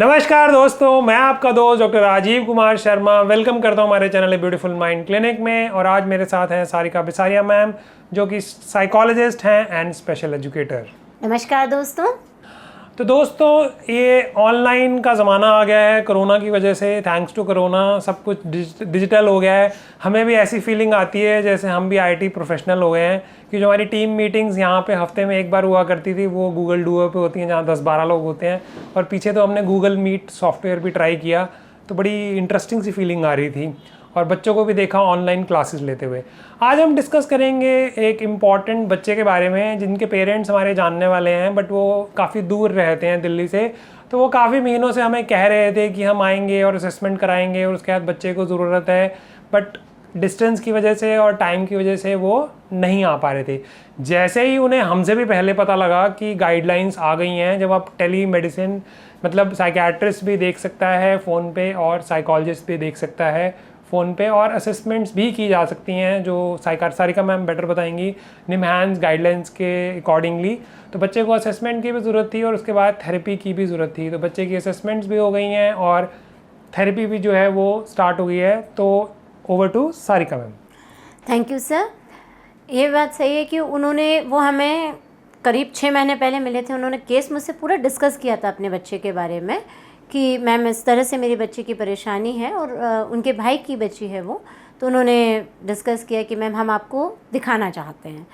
नमस्कार दोस्तों, मैं आपका दोस्त डॉक्टर राजीव कुमार शर्मा वेलकम करता हूं हमारे चैनल ब्यूटीफुल माइंड क्लिनिक में। और आज मेरे साथ हैं सारिका बिसारिया मैम, जो कि साइकोलॉजिस्ट हैं एंड स्पेशल एजुकेटर। नमस्कार दोस्तों। तो दोस्तों, ये ऑनलाइन का ज़माना आ गया है कोरोना की वजह से। थैंक्स टू कोरोना सब कुछ डिजिटल हो गया है। हमें भी ऐसी फीलिंग आती है जैसे हम भी आईटी प्रोफेशनल हो गए हैं, कि जो हमारी टीम मीटिंग्स यहाँ पे हफ्ते में एक बार हुआ करती थी वो गूगल डुओ पे होती हैं, जहाँ 10-12 लोग होते हैं। और पीछे तो हमने गूगल मीट सॉफ्टवेयर भी ट्राई किया, तो बड़ी इंटरेस्टिंग सी फीलिंग आ रही थी। और बच्चों को भी देखा ऑनलाइन क्लासेस लेते हुए। आज हम डिस्कस करेंगे एक इम्पॉर्टेंट बच्चे के बारे में, जिनके पेरेंट्स हमारे जानने वाले हैं, बट वो काफ़ी दूर रहते हैं दिल्ली से। तो वो काफ़ी महीनों से हमें कह रहे थे कि हम आएंगे और असेसमेंट कराएंगे और उसके बाद बच्चे को ज़रूरत है, बट डिस्टेंस की वजह से और टाइम की वजह से वो नहीं आ पा रहे थे। जैसे ही उन्हें हमसे भी पहले पता लगा कि गाइडलाइंस आ गई हैं, जब आप टेली मेडिसिन मतलब साइकियाट्रिस्ट भी देख सकता है फ़ोन पे और साइकोलॉजिस्ट भी देख सकता है फ़ोन पे, और असेसमेंट्स भी की जा सकती हैं जो सारिका मैम बेटर बताएंगी निम्हांस गाइडलाइंस के अकॉर्डिंगली। तो बच्चे को असेसमेंट की भी ज़रूरत थी और उसके बाद थेरेपी की भी ज़रूरत थी। तो बच्चे की असेसमेंट्स भी हो गई हैं और थेरेपी भी जो है वो स्टार्ट हो गई है। तो over to Sarika ma'am. Thank you sir. ये बात सही है कि वो हमें करीब 6 महीने पहले मिले थे। उन्होंने केस मुझसे पूरा डिस्कस किया था अपने बच्चे के बारे में कि मैम इस तरह से मेरी बच्ची की परेशानी है, और उनके भाई की बच्ची है वो। तो उन्होंने डिस्कस किया कि मैम हम आपको दिखाना चाहते हैं।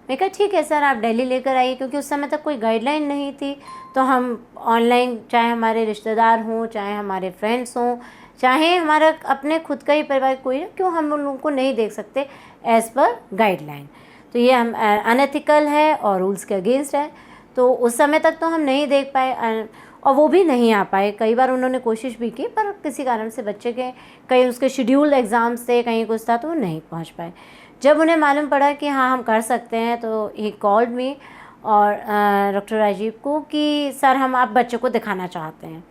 मैं कहा ठीक है सर, आप दिल्ली लेकर आइए, क्योंकि उस समय तक कोई गाइडलाइन नहीं थी। तो हम ऑनलाइन, चाहे हमारे रिश्तेदार हों, चाहे हमारे फ्रेंड्स हों, चाहे हमारा अपने खुद का ही परिवार कोई ना, क्यों हम उन लोगों को नहीं देख सकते एज़ पर गाइडलाइन। तो ये हम अनएथिकल है और रूल्स के अगेंस्ट है। तो उस समय तक तो हम नहीं देख पाए, और वो भी नहीं आ पाए। कई बार उन्होंने कोशिश भी की, पर किसी कारण से बच्चे के कहीं उसके शेड्यूल एग्ज़ाम्स थे, कहीं कुछ था, तो वो नहीं पहुंच पाए। जब उन्हें मालूम पड़ा कि हाँ हम कर सकते हैं, तो ही कॉल्ड मी और डॉक्टर राजीव को कि सर हम आप बच्चे को दिखाना चाहते हैं।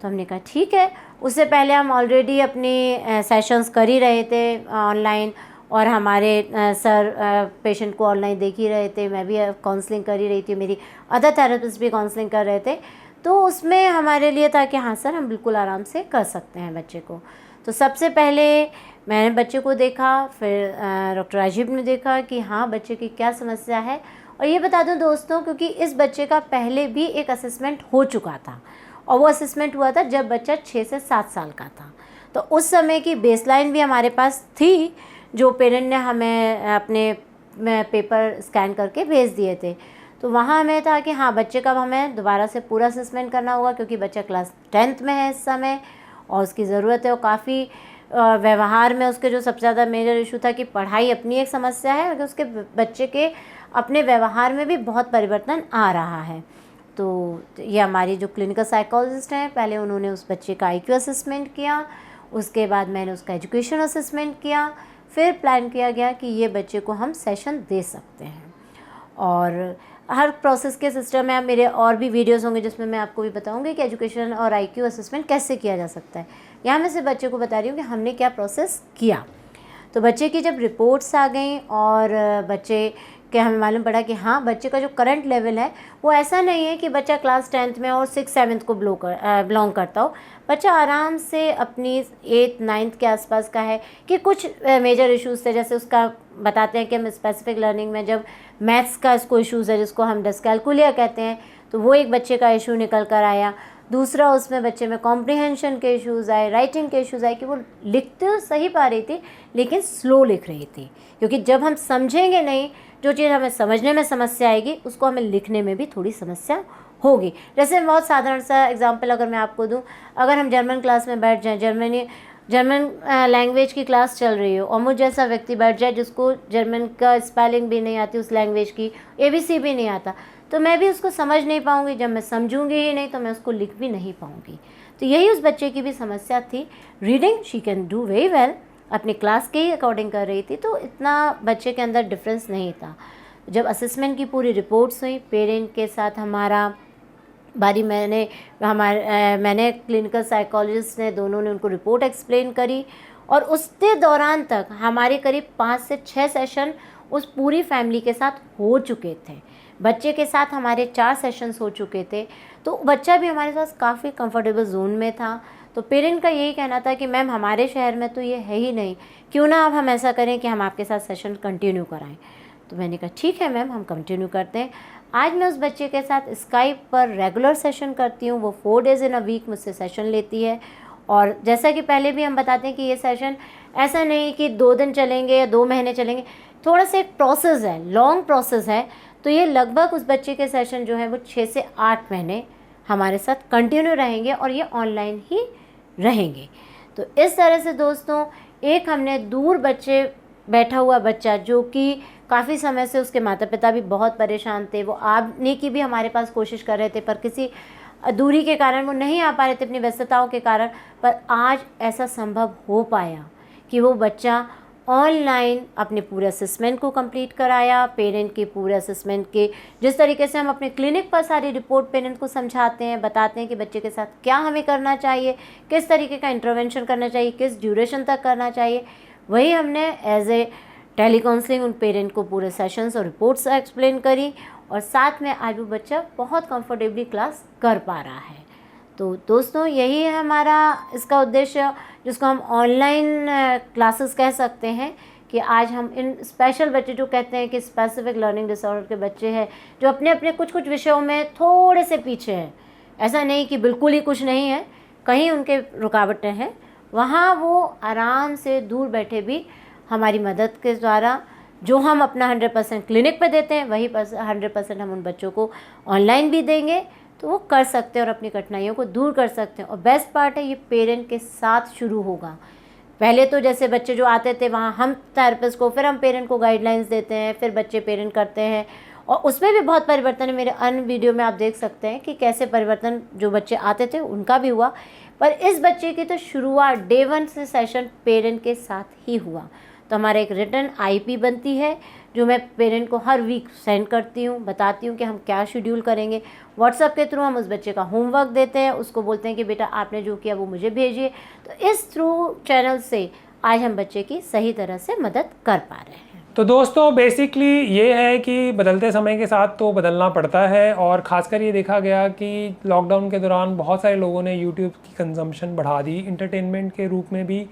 तो हमने कहा ठीक है। उससे पहले हम ऑलरेडी अपनी सेशंस कर ही रहे थे ऑनलाइन, और हमारे सर पेशेंट को ऑनलाइन देख ही रहे थे। मैं भी काउंसलिंग कर ही रही थी, मेरी अदर थेरेपिस्ट भी काउंसलिंग कर रहे थे। तो उसमें हमारे लिए था कि हाँ सर हम बिल्कुल आराम से कर सकते हैं बच्चे को। तो सबसे पहले मैंने बच्चे को देखा, फिर डॉक्टर राजीव ने देखा कि हाँ बच्चे की क्या समस्या है। और ये बता दूं दोस्तों, क्योंकि इस बच्चे का पहले भी एक असेसमेंट हो चुका था, और वो असेसमेंट हुआ था जब बच्चा 6 से 7 साल का था। तो उस समय की बेसलाइन भी हमारे पास थी, जो पेरेंट ने हमें अपने पेपर स्कैन करके भेज दिए थे। तो वहाँ हमें था कि हाँ बच्चे का हमें दोबारा से पूरा असेसमेंट करना होगा, क्योंकि बच्चा क्लास 10th में है इस समय, और उसकी ज़रूरत है। और काफ़ी व्यवहार में उसके जो सबसे ज़्यादा मेजर इशू था कि पढ़ाई अपनी एक समस्या है, और उसके बच्चे के अपने व्यवहार में भी बहुत परिवर्तन आ रहा है। तो ये हमारी जो क्लिनिकल साइकोलॉजिस्ट हैं, पहले उन्होंने उस बच्चे का IQ असेसमेंट किया, उसके बाद मैंने उसका एजुकेशन असेसमेंट किया, फिर प्लान किया गया कि ये बच्चे को हम सेशन दे सकते हैं। और हर प्रोसेस के सिस्टम में मेरे और भी वीडियोस होंगे जिसमें मैं आपको भी बताऊंगी कि एजुकेशन और IQ असेसमेंट कैसे किया जा सकता है। यहाँ मैं सिर्फ बच्चे को बता रही हूँ कि हमने क्या प्रोसेस किया। तो बच्चे की जब रिपोर्ट्स आ गई और बच्चे के हमें मालूम पड़ा कि हाँ बच्चे का जो करंट लेवल है वो ऐसा नहीं है कि बच्चा क्लास 10th में और 6-7 को बिलोंग करता हो। बच्चा आराम से अपनी 8-9 के आसपास का है, कि कुछ मेजर इश्यूज़ थे, जैसे उसका बताते हैं कि हम स्पेसिफिक लर्निंग में जब मैथ्स का इसको इश्यूज़ है, जिसको हम डिस्कैल्कुलिया कहते हैं, तो वो एक बच्चे का इशू निकल कर आया। दूसरा, उसमें बच्चे में कॉम्प्रिहेंशन के इश्यूज़ आए, राइटिंग के इश्यूज़ आए, कि वो लिखते तो सही पा रही थी लेकिन स्लो लिख रही थी। क्योंकि जब हम समझेंगे नहीं, जो चीज़ हमें समझने में समस्या आएगी उसको हमें लिखने में भी थोड़ी समस्या होगी। जैसे बहुत साधारण सा एग्जांपल अगर मैं आपको दूं, अगर हम जर्मन क्लास में बैठ जाएं, जर्मन लैंग्वेज की क्लास चल रही हो, और मुझ जैसा व्यक्ति बैठ जाए जिसको जर्मन का स्पेलिंग भी नहीं आती, उस लैंग्वेज की ABC भी नहीं आता, तो मैं भी उसको समझ नहीं पाऊँगी। जब मैं समझूंगी ही नहीं तो मैं उसको लिख भी नहीं पाऊँगी। तो यही उस बच्चे की भी समस्या थी। Reading she can do very well, अपनी क्लास के ही अकॉर्डिंग कर रही थी, तो इतना बच्चे के अंदर डिफरेंस नहीं था। जब असेसमेंट की पूरी रिपोर्ट्स हुई, पेरेंट के साथ हमारा बारी मैंने क्लिनिकल साइकोलॉजिस्ट ने, दोनों ने उनको रिपोर्ट एक्सप्लेन करी, और उसके दौरान तक हमारे करीब 5 से 6 सेशन उस पूरी फैमिली के साथ हो चुके थे। बच्चे के साथ हमारे 4 सेशंस हो चुके थे, तो बच्चा भी हमारे साथ काफ़ी कंफर्टेबल जोन में था। तो पेरेंट का यही कहना था कि मैम हमारे शहर में तो ये है ही नहीं, क्यों ना अब हम ऐसा करें कि हम आपके साथ सेशन कंटिन्यू कराएं। तो मैंने कहा ठीक है मैम, हम कंटिन्यू करते हैं। आज मैं उस बच्चे के साथ स्काइप पर रेगुलर सेशन करती हूँ। वो 4 डेज़ इन अ वीक मुझसे सेशन लेती है। और जैसा कि पहले भी हम बताते हैं कि ये सेशन ऐसा नहीं कि 2 दिन चलेंगे या 2 महीने चलेंगे, थोड़ा सा एक प्रोसेस है, लॉन्ग प्रोसेस है। तो ये लगभग उस बच्चे के सेशन जो है वो 6 से 8 महीने हमारे साथ कंटिन्यू रहेंगे और ये ऑनलाइन ही रहेंगे। तो इस तरह से दोस्तों, एक हमने दूर बच्चे बैठा हुआ बच्चा जो कि काफ़ी समय से उसके माता पिता भी बहुत परेशान थे, वो आने की भी हमारे पास कोशिश कर रहे थे पर किसी दूरी के कारण वो नहीं आ पा रहे थे अपनी व्यस्तताओं के कारण, पर आज ऐसा संभव हो पाया कि वो बच्चा ऑनलाइन अपने पूरे असेसमेंट को कंप्लीट कराया। पेरेंट के पूरे असेसमेंट के जिस तरीके से हम अपने क्लिनिक पर सारी रिपोर्ट पेरेंट को समझाते हैं, बताते हैं कि बच्चे के साथ क्या हमें करना चाहिए, किस तरीके का इंटरवेंशन करना चाहिए, किस ड्यूरेशन तक करना चाहिए, वही हमने एज ए टेली काउंसलिंग उन पेरेंट को पूरे सेशंस और रिपोर्ट्स एक्सप्लेन करी। और साथ में आज वो बच्चा बहुत कंफर्टेबली क्लास कर पा रहा है। तो दोस्तों, यही है हमारा इसका उद्देश्य, जिसको हम ऑनलाइन क्लासेस कह सकते हैं, कि आज हम इन स्पेशल बच्चे जो कहते हैं कि स्पेसिफिक लर्निंग डिसऑर्डर के बच्चे हैं, जो अपने अपने कुछ कुछ विषयों में थोड़े से पीछे हैं, ऐसा नहीं कि बिल्कुल ही कुछ नहीं है, कहीं उनके रुकावटें हैं, वहाँ वो आराम से दूर बैठे भी हमारी मदद के द्वारा जो हम अपना 100% क्लिनिक पे देते हैं, वही 100% हम उन बच्चों को ऑनलाइन भी देंगे, तो वो कर सकते हैं और अपनी कठिनाइयों को दूर कर सकते हैं। और बेस्ट पार्ट है, ये पेरेंट के साथ शुरू होगा। पहले तो जैसे बच्चे जो आते थे वहाँ हम थेरेपिस्ट को, फिर हम पेरेंट को गाइडलाइंस देते हैं, फिर बच्चे पेरेंट करते हैं, और उसमें भी बहुत परिवर्तन है। मेरे अन्य वीडियो में आप देख सकते हैं कि कैसे परिवर्तन जो बच्चे आते थे उनका भी हुआ, पर इस बच्चे की तो शुरुआत डे 1 से सेशन पेरेंट के साथ ही हुआ। तो हमारा एक रिटर्न आईपी बनती है जो मैं पेरेंट को हर वीक सेंड करती हूँ, बताती हूँ कि हम क्या शेड्यूल करेंगे। व्हाट्सएप के थ्रू हम उस बच्चे का होमवर्क देते हैं, उसको बोलते हैं कि बेटा आपने जो किया वो मुझे भेजिए। तो इस थ्रू चैनल से आज हम बच्चे की सही तरह से मदद कर पा रहे हैं। तो दोस्तों, बेसिकली ये है कि बदलते समय के साथ तो बदलना पड़ता है, और ख़ासकर ये देखा गया कि लॉकडाउन के दौरान बहुत सारे लोगों ने यूट्यूब की कंजम्पशन बढ़ा दी, इंटरटेनमेंट के रूप में भी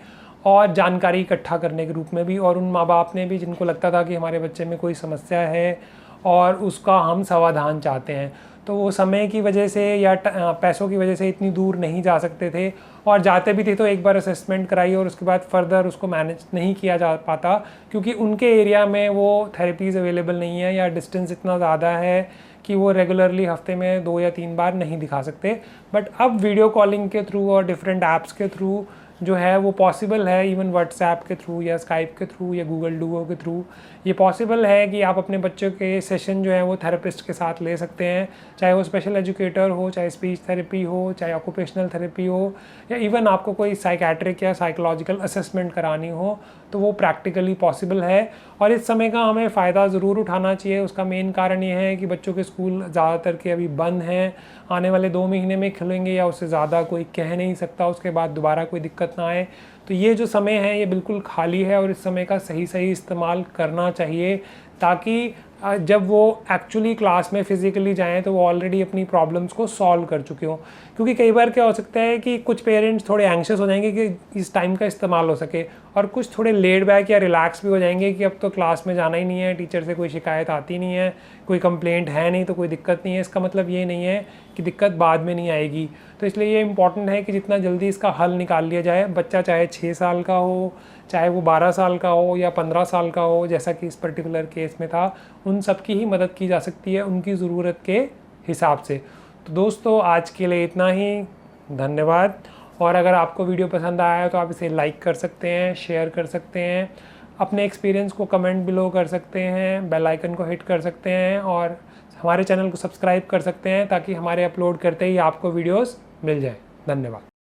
और जानकारी इकट्ठा करने के रूप में भी। और उन माँ बाप ने भी जिनको लगता था कि हमारे बच्चे में कोई समस्या है और उसका हम समाधान चाहते हैं, तो वो समय की वजह से या पैसों की वजह से इतनी दूर नहीं जा सकते थे, और जाते भी थे तो एक बार असेसमेंट कराई और उसके बाद फर्दर उसको मैनेज नहीं किया जा पाता, क्योंकि उनके एरिया में वो थेरेपीज़ अवेलेबल नहीं है या डिस्टेंस इतना ज़्यादा है कि वो रेगुलरली हफ्ते में 2 या 3 बार नहीं दिखा सकते। बट अब वीडियो कॉलिंग के थ्रू और डिफरेंट ऐप्स के थ्रू जो है वो पॉसिबल है, इवन व्हाट्सएप के थ्रू या स्काइप के थ्रू या गूगल डुओ के थ्रू ये पॉसिबल है कि आप अपने बच्चों के सेशन जो है वो थेरेपिस्ट के साथ ले सकते हैं, चाहे वो स्पेशल एजुकेटर हो, चाहे स्पीच थेरेपी हो, चाहे ऑक्यूपेशनल थेरेपी हो, या इवन आपको कोई साइकेट्रिक या साइकोलॉजिकल असेसमेंट करानी हो, तो वो प्रैक्टिकली पॉसिबल है। और इस समय का हमें फ़ायदा ज़रूर उठाना चाहिए। उसका मेन कारण ये है कि बच्चों के स्कूल ज़्यादातर के अभी बंद हैं, आने वाले 2 महीने में खुलेंगे या उससे ज़्यादा कोई कह नहीं सकता, उसके बाद दोबारा कोई दिक्कत ना आए। तो ये जो समय है ये बिल्कुल खाली है और इस समय का सही इस्तेमाल करना चाहिए, ताकि जब वो एक्चुअली क्लास में फ़िज़िकली जाएँ तो वो ऑलरेडी अपनी प्रॉब्लम्स को सॉल्व कर चुके हों। क्योंकि कई बार क्या हो सकता है कि कुछ पेरेंट्स थोड़े एंग्शियस हो जाएंगे कि इस टाइम का इस्तेमाल हो सके, और कुछ थोड़े लेड बैक या रिलैक्स भी हो जाएंगे कि अब तो क्लास में जाना ही नहीं है, टीचर से कोई शिकायत आती नहीं है, कोई कंप्लेंट है नहीं, तो कोई दिक्कत नहीं है। इसका मतलब ये नहीं है कि दिक्कत बाद में नहीं आएगी। तो इसलिए ये इम्पॉर्टेंट है कि जितना जल्दी इसका हल निकाल लिया जाए। बच्चा चाहे 6 साल का हो, चाहे वो 12 साल का हो या 15 साल का हो, जैसा कि इस पर्टिकुलर केस में था, उन सब की ही मदद की जा सकती है उनकी ज़रूरत के हिसाब से। तो दोस्तों, आज के लिए इतना ही, धन्यवाद। और अगर आपको वीडियो पसंद आया है तो आप इसे लाइक कर सकते हैं, शेयर कर सकते हैं, अपने एक्सपीरियंस को कमेंट बिलो कर सकते हैं, बेल आइकन को हिट कर सकते हैं, और हमारे चैनल को सब्सक्राइब कर सकते हैं ताकि हमारे अपलोड करते ही आपको वीडियोस मिल जाए। धन्यवाद।